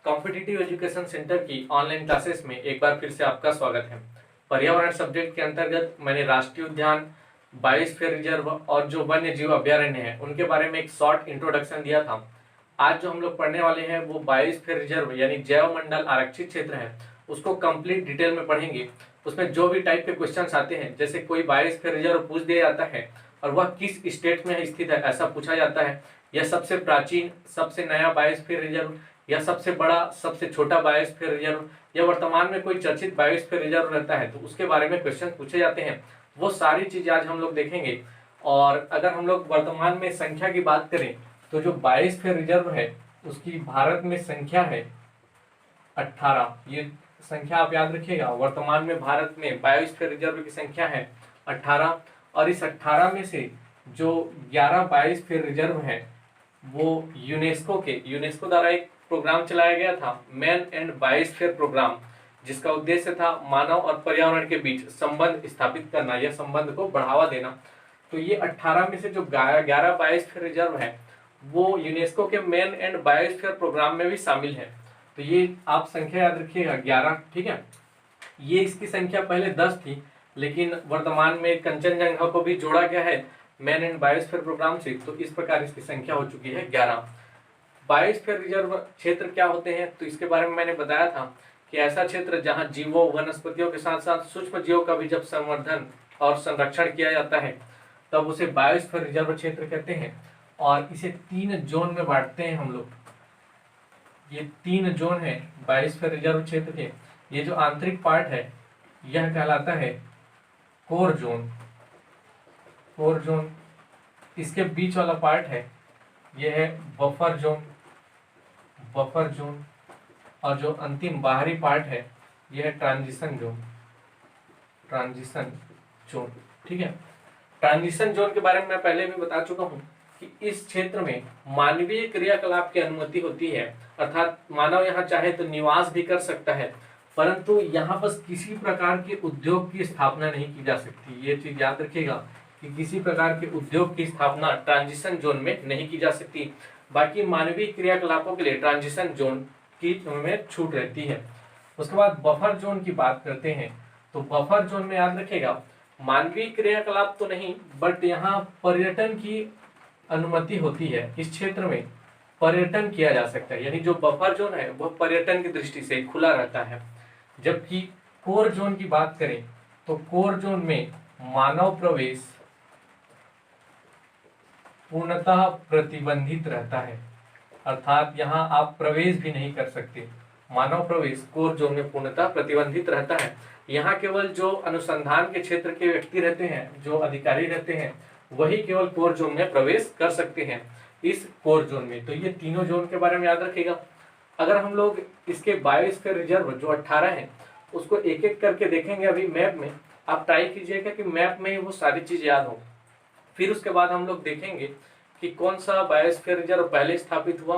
Competitive education centre की online classes में एक बार फिर से आपका स्वागत है। पर्यावरण सब्जेक्ट के अंतर्गत मैंने राष्ट्रीय उद्यान, बायोस्फीयर रिजर्व और जो वन्य जीव अभ्यारण्य है उनके बारे में एक शॉर्ट इंट्रोडक्शन दिया था। आज जो हम लोग पढ़ने वाले हैं वो बायोस्फीयर रिजर्व यानी जैव मंडल आरक्षित क्षेत्र है, उसको कंप्लीट डिटेल में पढ़ेंगे। उसमें जो भी टाइप के क्वेश्चन आते हैं, जैसे कोई बायोस्फीयर रिजर्व पूछ दिया जाता है और वह किस स्टेट में स्थित है ऐसा पूछा जाता है, या सबसे प्राचीन, सबसे नया बायोस्फीयर रिजर्व, या सबसे बड़ा, सबसे छोटा बायोस्फीयर रिजर्व, या वर्तमान में कोई चर्चित बायोस्फीयर रिजर्व रहता है तो उसके बारे में क्वेश्चन पूछे जाते हैं। वो सारी चीजें आज हम लोग देखेंगे। और अगर हम लोग वर्तमान में संख्या की बात करें तो जो बायोस्फीयर रिजर्व है उसकी भारत में संख्या है 18। ये संख्या आप याद रखिएगा। वर्तमान में भारत में बायोस्फीयर रिजर्व की संख्या है 18, और इस 18 में से जो 11 बायोस्फीयर रिजर्व है वो यूनेस्को द्वारा एक प्रोग्राम चलाया गया था, मैन एंड बायोस्फीयर प्रोग्राम, जिसका उद्देश्य था मानव और पर्यावरण के बीच संबंध स्थापित करना या संबंध को बढ़ावा देना। तो ये 18 में से जो 11 बायोस्फीयर रिजर्व है वो यूनेस्को के मैन एंड बायोस्फीयर प्रोग्राम में भी शामिल है। तो ये आप संख्या याद रखिएगा 11, ठीक है। ये इसकी संख्या पहले 10 थी, लेकिन वर्तमान में कंचनजंगा को भी जोड़ा गया है मैन एंड बायोस्फीयर प्रोग्राम से, तो इस प्रकार इसकी संख्या हो चुकी है 11। बायोस्फीयर रिजर्व क्षेत्र क्या होते हैं तो इसके बारे में मैंने बताया था कि ऐसा क्षेत्र जहां जीवों, वनस्पतियों के साथ साथ सूक्ष्म जीवों का भी जब संवर्धन और संरक्षण किया जाता है तब उसे बायोस्फीयर रिजर्व क्षेत्र कहते हैं। और इसे 3 जोन में बांटते हैं हम लोग। ये 3 जोन है बायोस्फीयर रिजर्व क्षेत्र के। ये जो आंतरिक पार्ट है यह कहलाता है कोर जोन। कोर जोन, इसके बीच वाला पार्ट है यह है बफर जोन। बफर जोन, और जो अंतिम बाहरी पार्ट है यह है ट्रांजिशन जोन। ट्रांजिशन जोन, ठीक है। ट्रांजिशन जोन के बारे में मैं पहले भी बता चुका हूं कि इस क्षेत्र में मानवीय क्रियाकलाप की अनुमति होती है, अर्थात मानव यहाँ चाहे तो निवास भी कर सकता है, परंतु यहाँ बस किसी प्रकार के उद्योग की स्थापना नहीं की जा सकती। ये चीज याद रखिएगा कि किसी प्रकार के उद्योग की स्थापना ट्रांजिशन जोन में नहीं की जा सकती। बाकी मानवीय क्रियाकलापों के लिए ट्रांजिशन जोन की में छूट रहती है। उसके बाद बफर जोन की बात करते हैं तो बफर जोन में याद रखिएगा मानवीय क्रियाकलाप तो नहीं, बट यहाँ पर्यटन की अनुमति होती है। इस क्षेत्र में पर्यटन किया जा सकता है, यानी जो बफर जोन है वह पर्यटन की दृष्टि से खुला रहता है। जबकि कोर जोन की बात करें तो कोर जोन में मानव प्रवेश पूर्णतः प्रतिबंधित रहता है, अर्थात यहाँ आप प्रवेश भी नहीं कर सकते। मानव प्रवेश कोर जोन में पूर्णतः प्रतिबंधित रहता है। यहाँ केवल जो अनुसंधान के क्षेत्र के व्यक्ति रहते हैं, जो अधिकारी रहते हैं, वही केवल कोर जोन में प्रवेश कर सकते हैं इस कोर जोन में। तो ये तीनों जोन के बारे में याद रखिएगा। अगर हम लोग इसके बायोस्फीयर रिजर्व जो 18 है उसको एक एक करके देखेंगे अभी मैप में, आप ट्राई कीजिएगा कि मैप में वो सारी चीज याद हो। फिर उसके बाद हम लोग देखेंगे कि कौन सा बायोस्फीयर रिजर्व पहले स्थापित हुआ।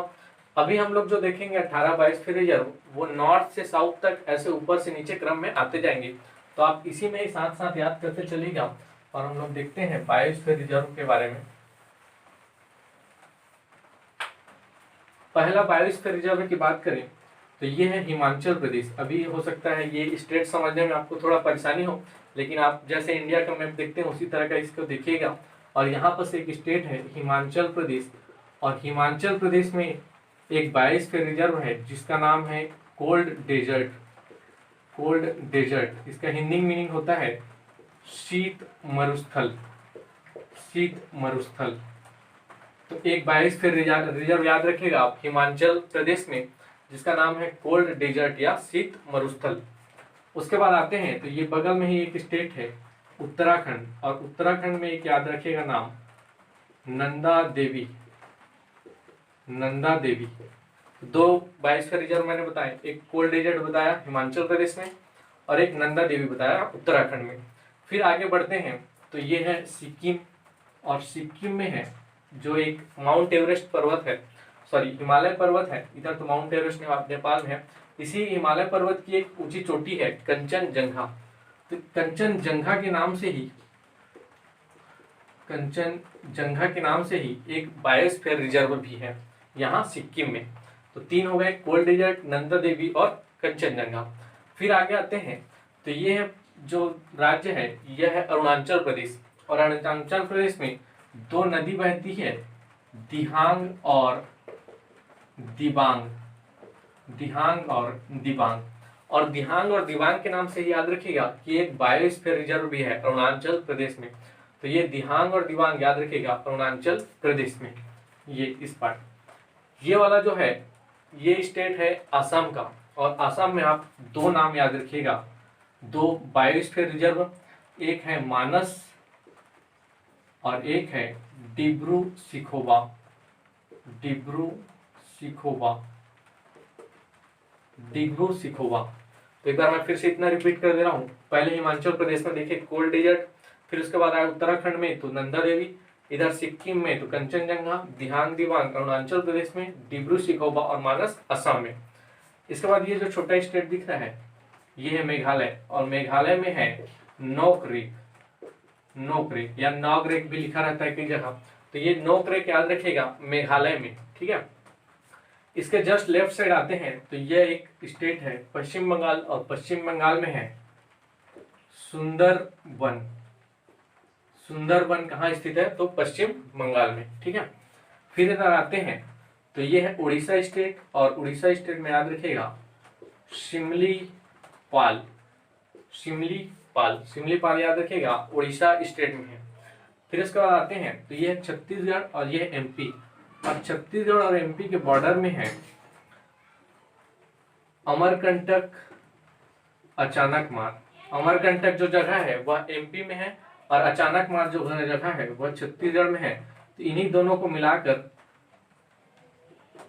अभी हम लोग जो देखेंगे 18 बायोस्फीयर रिजर्व वो नॉर्थ से साउथ तक ऐसे ऊपर से नीचे क्रम में आते जाएंगे, तो आप इसी में ही साथ साथ याद करते चलिएगा। और हम लोग देखते हैं बायोस्फीयर रिजर्व के बारे में। पहला बायोस्फीयर रिजर्व की बात करें तो ये है हिमाचल प्रदेश। अभी हो सकता है ये स्टेट समझने में आपको थोड़ा परेशानी हो, लेकिन आप जैसे इंडिया का मैप देखते हैं उसी तरह का इसको देखिएगा। और यहाँ पर एक स्टेट है हिमाचल प्रदेश, और हिमाचल प्रदेश में एक बायोस्फीयर रिजर्व है जिसका नाम है कोल्ड डेजर्ट। कोल्ड डेजर्ट, इसका हिंदी मीनिंग होता है शीत मरुस्थल। शीत मरुस्थल। तो एक बायोस्फीयर रिजर्व याद रखिएगा आप हिमाचल प्रदेश में, जिसका नाम है कोल्ड डेजर्ट या शीत मरुस्थल। उसके बाद आते हैं तो ये बगल में ही एक स्टेट है उत्तराखंड, और उत्तराखंड में एक याद रखिएगा नाम नंदा देवी। नंदा देवी। 2 बायोस्फीयर रिजर्व मैंने बताए, एक कोल्ड डेजर्ट बताया हिमाचल प्रदेश में और एक नंदा देवी बताया उत्तराखंड में। फिर आगे बढ़ते हैं तो ये है सिक्किम, और सिक्किम में है जो एक माउंट एवरेस्ट पर्वत है, सॉरी हिमालय पर्वत है। इधर तो माउंट एवरेस्ट नेपाल में है, इसी हिमालय पर्वत की एक ऊंची चोटी है कंचनजंगा। तो कंचनजंगा के नाम से ही एक बायोस्फीयर रिजर्व भी है यहाँ सिक्किम में। तो 3 हो गए, कोल डेजर्ट, नंदा देवी और कंचनजंगा। फिर आगे आते हैं, तो ये जो राज्य है यह है अरुणाचल प्रदेश। और अरुणाचल प्रदेश में 2 नदी बहती है, दिहांग और दिबांग। दिहांग और दिबांग। और दिहांग और दिबांग के नाम से याद रखिएगा कि एक बायोस्फीयर रिजर्व भी है अरुणाचल प्रदेश में। तो ये दिहांग और दिबांग याद रखिएगा अरुणाचल प्रदेश में। ये इस पार्ट, ये वाला जो है ये स्टेट है असम का। और असम में आप 2 नाम याद रखिएगा, 2 बायोस्फीयर रिजर्व, एक है मानस और एक है डिब्रू सिखोवा। डिब्रू सिखोवा, डिब्रू सिखोवा। तो एक बार मैं फिर से इतना रिपीट कर दे रहा हूँ। पहले हिमाचल प्रदेश में देखिए कोल डेजर्ट, फिर उसके बाद आया उत्तराखंड में तो नंदा देवी, इधर सिक्किम में तो कंचनजंगा, दिहांग दिबांग अरुणाचल प्रदेश में, डिब्रू सिखोवा और मानस असम में। इसके बाद ये जो छोटा स्टेट दिख रहा है ये है मेघालय। और मेघालय में है नोकरेक। नोकरेक या नॉगरेक भी लिखा रहता है कई जगह, तो ये नोकरेक याद रखिएगा मेघालय में, ठीक है। इसके जस्ट लेफ्ट साइड आते हैं तो यह एक स्टेट है पश्चिम बंगाल। और पश्चिम बंगाल में है सुंदरबन। सुंदरबन कहाँ स्थित है? तो पश्चिम बंगाल में, ठीक है। फिर इधर आते हैं तो ये है उड़ीसा स्टेट। और उड़ीसा स्टेट में याद रखिएगा शिमलीपाल। शिमलीपाल, शिमलीपाल याद रखिएगा उड़ीसा स्टेट में है। फिर इसके बाद आते हैं तो ये है छत्तीसगढ़ और ये है एमपी। और छत्तीसगढ़ और एमपी के बॉर्डर में है अमरकंटक, अचानकमार। अमरकंटक जो जगह है वह एमपी में है और अचानकमार जो जगह है वह छत्तीसगढ़ में है। तो इन्हीं दोनों को मिलाकर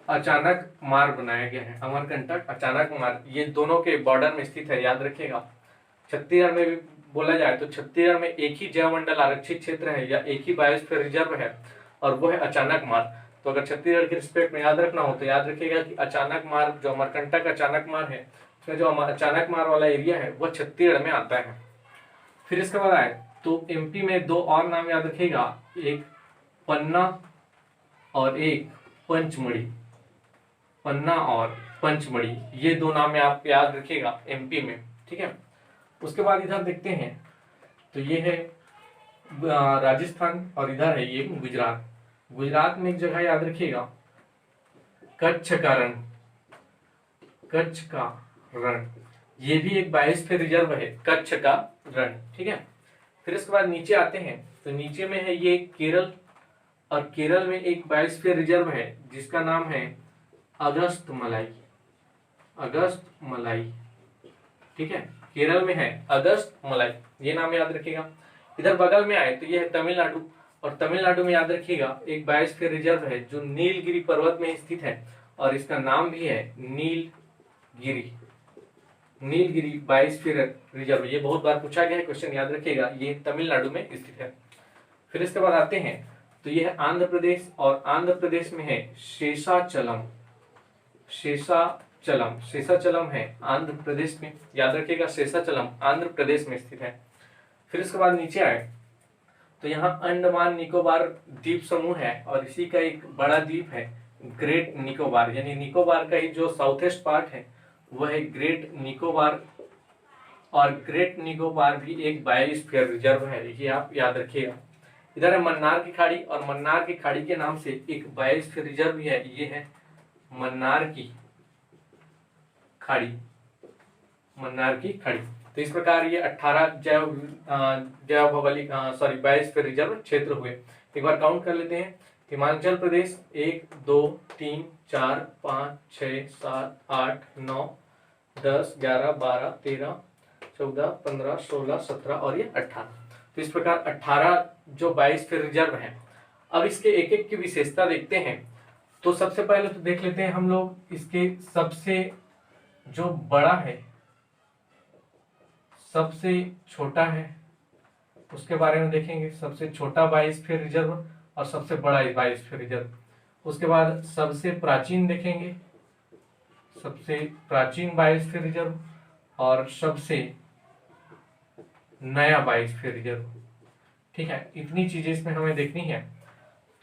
अचानकमार बनाया गया है। अमरकंटक, अचानकमार, ये दोनों के बॉर्डर में स्थित है, याद रखिएगा। छत्तीसगढ़ में भी बोला जाए तो छत्तीसगढ़ में एक ही जैव मंडल आरक्षित क्षेत्र है या एक ही बायोस्फीयर रिजर्व है और वो है अचानकमार। तो अगर छत्तीसगढ़ के रिस्पेक्ट में याद रखना हो तो याद रखिएगा कि अचानकमार जो अमरकंटक अचानकमार है, उसमें जो अचानकमार वाला एरिया है वह छत्तीसगढ़ में आता है। फिर इसके बाद आए तो एमपी में 2 और नाम याद रखिएगा, एक पन्ना और एक पंचमढ़ी। पन्ना और पंचमढ़ी, ये 2 नाम आप याद रखिएगा एमपी में, ठीक है। उसके बाद इधर देखते हैं तो ये है राजस्थान और इधर है ये गुजरात। गुजरात में एक जगह याद रखिएगा कच्छ का रण। कच्छ का रण, ये भी एक बायोस्फीयर रिजर्व है, कच्छ का रण, ठीक है। फिर इसके बाद नीचे आते हैं तो नीचे में है ये केरल। और केरल में एक बायोस्फीयर रिजर्व है जिसका नाम है अगस्त मलाई। अगस्त मलाई, ठीक है। केरल में है अगस्त मलाई, ये नाम याद रखिएगा। इधर बगल में आए तो ये है तमिलनाडु। और तमिलनाडु में याद रखिएगा एक बायोस्फीयर रिजर्व है जो नीलगिरी पर्वत में स्थित है और इसका नाम भी है नीलगिरी। नीलगिरी बायोस्फीयर रिजर्व, ये बहुत बार पूछा गया है क्वेश्चन, याद रखिएगा, ये तमिलनाडु में स्थित है। फिर इसके बाद आते हैं तो ये है आंध्र प्रदेश। और आंध्र प्रदेश में है शेषाचलम। शेषाचलम, शेषाचलम है आंध्र प्रदेश में, याद रखिएगा शेषाचलम आंध्र प्रदेश में स्थित है। फिर इसके बाद नीचे आए तो यहाँ अंडमान निकोबार द्वीप समूह है और इसी का एक बड़ा द्वीप है ग्रेट निकोबार। यानी निकोबार का ही जो साउथ ईस्ट पार्ट है वह है ग्रेट निकोबार। और ग्रेट निकोबार भी एक बायोस्फीयर रिजर्व है, ये आप याद रखिएगा। इधर है मन्नार की खाड़ी। और मन्नार की खाड़ी के नाम से एक बायोस्फीयर रिजर्व भी है, ये है मन्नार की खाड़ी। मन्नार की खाड़ी। तो इस प्रकार ये 18 जैव भौगोलिक बायोस्फीयर रिजर्व क्षेत्र हुए। एक बार काउंट कर लेते हैं। हिमाचल प्रदेश 1 2 3 4 5 6 7 8 9 10 11 12 13 14 15 16 17 और ये 18। तो इस प्रकार 18 जो बायोस्फीयर रिजर्व है। अब इसके एक एक की विशेषता देखते हैं। तो सबसे पहले तो देख लेते हैं हम लोग इसके सबसे जो बड़ा है, सबसे छोटा है, उसके बारे में देखेंगे। सबसे छोटा बायोस्फीयर रिजर्व और सबसे बड़ा बायोस्फीयर रिजर्व। उसके बाद सबसे प्राचीन देखेंगे, सबसे प्राचीन बायोस्फीयर रिजर्व और सबसे नया बायोस्फीयर रिजर्व, ठीक है। इतनी चीजें इसमें हमें देखनी है।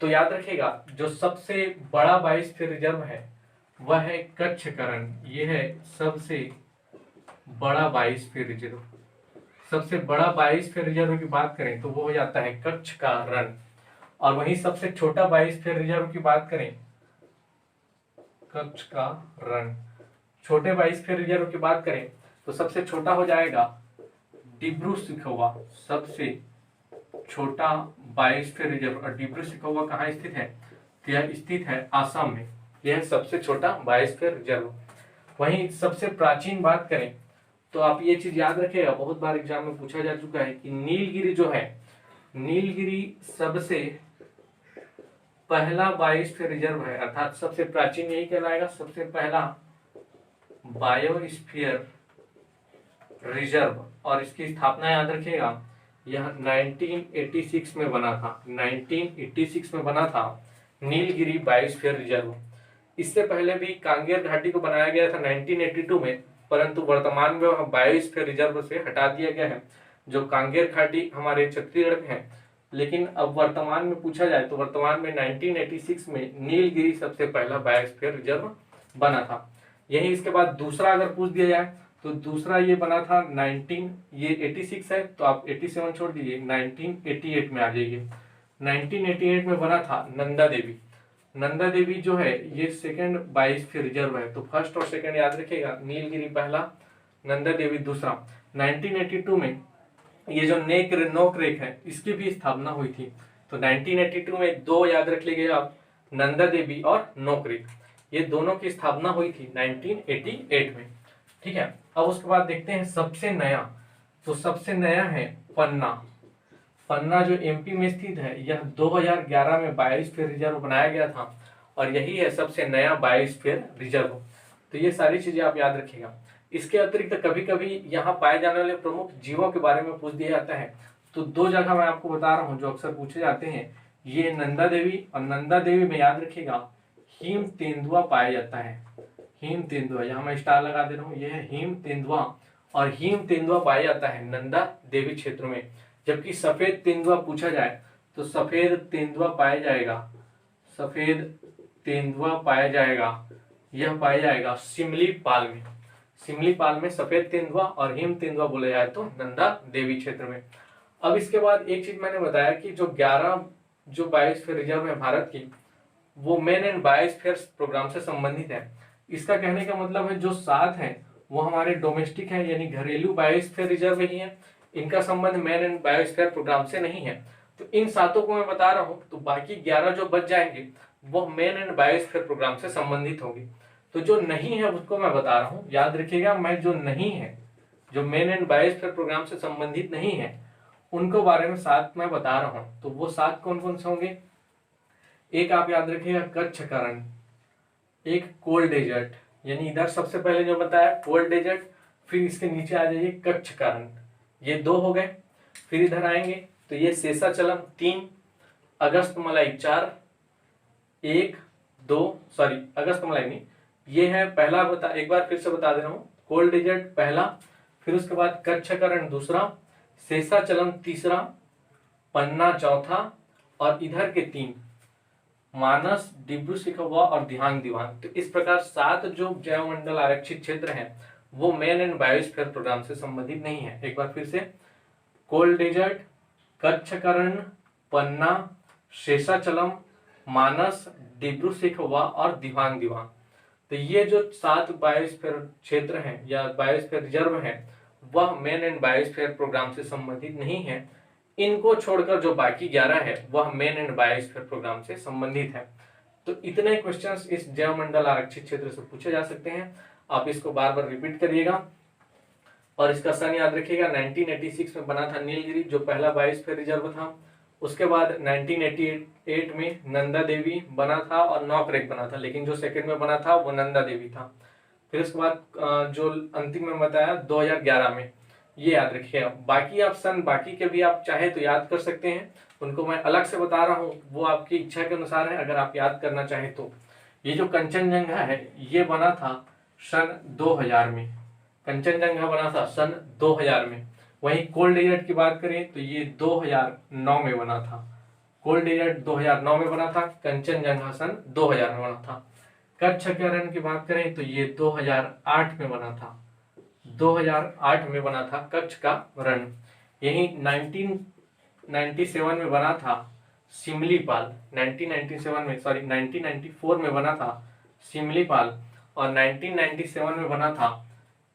तो याद रखिएगा जो सबसे बड़ा बायोस्फीयर रिजर्व है वह है कच्छ करण। ये है सबसे बड़ा बायोस्फीयर रिजर्व। सबसे बड़ा बायोस्फीयर रिजर्व की बात करें तो वो हो जाता है कच्छ का रण। और वहीं सबसे छोटा बायोस्फीयर रिजर्व की बात करें, कच्छ का रण। छोटे बायोस्फीयर रिजर्व की बात करें तो सबसे छोटा हो जाएगा डिब्रू सैखोवा। सबसे छोटा बायोस्फीयर रिजर्व। और डिब्रू सैखोवा कहाँ स्थित है? तो यह स्थित है आसाम में। यह सबसे छोटा बायोस्फीयर रिजर्व। वहीं सबसे प्राचीन बात करें तो आप ये चीज याद रखिएगा, बहुत बार एग्जाम में पूछा जा चुका है कि नीलगिरी जो है, नीलगिरी सबसे पहला बायोस्फीयर रिजर्व है, अर्थात सबसे प्राचीन यही कहलाएगा, सबसे पहला बायोस्फीयर रिजर्व। और इसकी स्थापना याद रखिएगा, यह 1986 में बना था। 1986 में बना था नीलगिरी बायोस्फीयर रिजर्व। इससे पहले भी कांगेर घाटी को बनाया गया था 1982 में, परंतु वर्तमान में वह बायोस्फीयर रिजर्व से हटा दिया गया है। जो कांगेर घाटी हमारे छत्तीसगढ़ में है, लेकिन अब वर्तमान में पूछा जाए तो वर्तमान में 1986 में नीलगिरी सबसे पहला बायोस्फीयर रिजर्व बना था। यही इसके बाद दूसरा अगर पूछ दिया जाए तो दूसरा ये बना था 19, ये 86 है तो आप 87 छोड़ दीजिए, 1988 में आ जाइए। 1988 में बना था नंदा देवी। नंदा देवी जो है ये सेकंड बायोस्फीयर रिजर्व है। तो फर्स्ट और सेकंड याद रखिएगा, नीलगिरी पहला, नंदा देवी दूसरा। 1982 में ये जो नोक रेक है इसकी भी स्थापना हुई थी। तो 1982 में दो याद रख लीजिए आप, नंदा देवी और नोक रेक, ये दोनों की स्थापना हुई थी 1988 में। ठीक है, अब उसके बाद देखते हैं सबसे नया। तो सबसे नया है पन्ना। पन्ना जो एमपी में स्थित है, यह 2011 में बायोस्फीयर रिजर्व बनाया गया था और यही है सबसे नया बायोस्फीयर रिजर्व। तो ये सारी चीजें आप याद रखिएगा। इसके अतिरिक्त कभी कभी यहाँ पाए जाने वाले प्रमुख जीवों के बारे में पूछ दिया जाता है। तो दो जगह मैं आपको बता रहा हूँ जो अक्सर पूछे जाते हैं, ये नंदा देवी, और नंदा देवी में याद रखिएगा हिम तेंदुआ पाया जाता है। हिम तेंदुआ, यहाँ मैं स्टार लगा दे रहा हूँ, यह है हिम तेंदुआ। और हिम तेंदुआ पाया जाता है नंदा देवी क्षेत्र में। जबकि सफेद तेंदुआ पूछा जाए तो सफेद तेंदुआ पाया जाएगा, सफेद तेंदुआ पाया जाएगा, यह पाया जाएगा सिमलीपाल में। सिमलीपाल में सफेद तेंदुआ, और हिम तेंदुआ बोला जाए तो नंदा देवी क्षेत्र में। अब इसके बाद एक चीज मैंने बताया कि जो 11 जो बायोस्फीयर रिजर्व है भारत की, वो मेन एंड बायोस्फीयर प्रोग्राम से संबंधित है। इसका कहने का मतलब है जो 7 है वो हमारे डोमेस्टिक है, यानी घरेलू बायोस्फीयर रिजर्व ही है। इनका संबंध मेन एंड बायोस्फीयर प्रोग्राम से नहीं है। तो इन 7 को मैं बता रहा हूं, तो बाकी 11 जो बच जाएंगे वो मेन एंड बायोस्फीयर प्रोग्राम से संबंधित होंगे। तो जो नहीं है उसको मैं बता रहा हूं, याद रखिएगा, मैं जो नहीं है, जो मेन एंड बायोस्फीयर प्रोग्राम से संबंधित नहीं है, उनको बारे में 7 मैं बता रहा हूं। तो वो 7 कौन कौन से होंगे? एक आप याद रखिएगा कच्छ करण, एक कोल्ड डेजर्ट, यानी इधर सबसे पहले जो बताया कोल्ड डेजर्ट, फिर इसके नीचे आ जाइए कच्छ करण, ये 2 हो गए। फिर इधर आएंगे तो ये शेषाचलम 3, अगस्तमलाई 4, 1 2, सॉरी अगस्तमलाई नहीं, ये है पहला, बता एक बार फिर से बता दे रहा हूँ, कोल्ड डेजर्ट पहला, फिर उसके बाद कच्छकरण दूसरा, शेषाचलम तीसरा, पन्ना चौथा, और इधर के 3 मानस, डिब्रू सैखोवा और दिहांग दिवांग। तो इस प्रकार 7 जो जैवमंडल आरक्षित क्षेत्र हैं वो मेन एंड बायोस्फीयर प्रोग्राम से संबंधित नहीं है। एक बार फिर से, कोल्ड डेजर्ट, कच्छकरण, पन्ना, शेषाचलम, मानस, डिब्रू सैखोवा और दिहांग दिवांग। तो ये जो 7 बायोस्फीयर क्षेत्र हैं या बायोस्फीयर रिजर्व हैं वह मेन एंड बायोस्फीयर प्रोग्राम से संबंधित नहीं है। इनको छोड़कर जो बाकी 11 है वह मेन एंड बायोस्फीयर प्रोग्राम से संबंधित है। तो इतने क्वेश्चंस इस जैवमंडल आरक्षित क्षेत्र से पूछे जा सकते हैं। आप इसको बार बार रिपीट करिएगा और इसका सन याद रखिएगा। 1986 में बना था नीलगिरी जो पहला बायोस्फीयर रिजर्व था। उसके बाद 1988 में नंदा देवी बना था और नॉक रेक बना था, लेकिन जो सेकंड में बना था वो नंदा देवी था। फिर उसके बाद जो अंतिम में बताया 2011 में, ये याद रखिएगा। बाकी आप सन बाकी के भी आप चाहे तो याद कर सकते हैं, उनको मैं अलग से बता रहा हूँ, वो आपकी इच्छा के अनुसार है अगर आप याद करना चाहें तो। ये जो कंचनजंगा है ये बना था सन 2000 में, कंचनजंगा बना था सन 2000 में। वहीं कोल्ड डेजर्ट की बात करें तो ये 2009 में बना था। कोल्ड डेजर्ट 2009 में बना था, कंचनजंगा सन 2000 में बना था। कच्छ अभ्यारण्य की बात करें तो ये 2008 में बना था, 2008 में बना था कच्छ का रण। यही 1997 में बना था सिमलीपाल, 1994 में बना था सिमलीपाल, और 1997 में बना था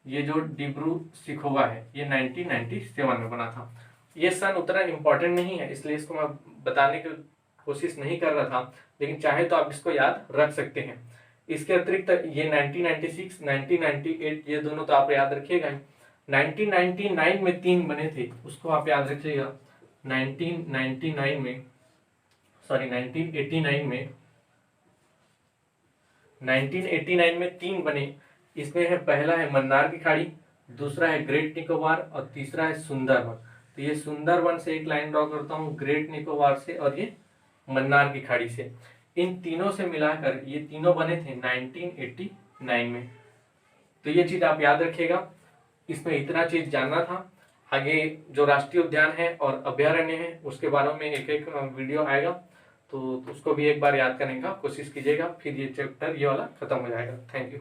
ये जो डिब्रू सिखोवा है, ये 1997 में बना था। ये सन उतना इम्पोर्टेंट नहीं है, इसलिए इसको मैं बताने की कोशिश नहीं कर रहा था, लेकिन चाहे तो आप इसको याद रख सकते हैं। इसके अतिरिक्त ये 1996, 1998 ये दोनों तो आप याद रखिएगा। 1999 में 3 बने थे, उसको आप याद रखिएगा। 1989 में, सॉरी 1989 में 3 बने। इसमें है, पहला है मन्नार की खाड़ी, दूसरा है ग्रेट निकोबार और तीसरा है सुंदरवन। तो ये सुंदरवन से एक लाइन ड्रॉ करता हूँ, ग्रेट निकोबार से और ये मन्नार की खाड़ी से। इन तीनों से मिलाकर ये तीनों बने थे 1989 में। तो ये चीज आप याद रखिएगा, इसमें इतना चीज जानना था। आगे जो राष्ट्रीय उद्यान है और अभ्यारण्य है उसके बारे में एक एक वीडियो आएगा, तो उसको भी एक बार याद करने का कोशिश कीजिएगा, फिर ये चैप्टर ये वाला खत्म हो जाएगा। Thank you.